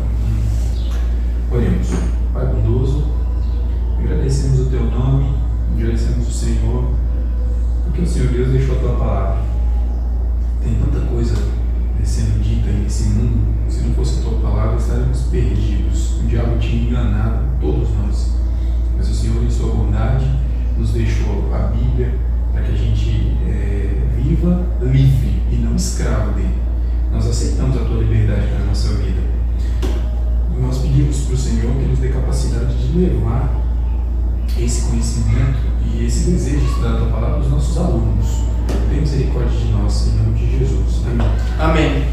Speaker 3: Oremos. Pai bondoso, agradecemos o Teu nome, agradecemos o Senhor, porque o Senhor Deus deixou a Tua palavra. Tem tanta coisa sendo dita nesse mundo, se não fosse a Tua palavra, estaríamos perdidos. O diabo tinha enganado todos nós. Mas o Senhor, em Sua bondade, nos deixou a Bíblia para que a gente viva livre e não escravo dele. Nós aceitamos a Tua liberdade para a nossa vida. E nós pedimos para o Senhor que nos dê capacidade de levar esse conhecimento e esse desejo de estudar a Tua palavra aos nossos alunos. Tenha misericórdia de nós, em nome de Jesus. Amém.
Speaker 1: Amém.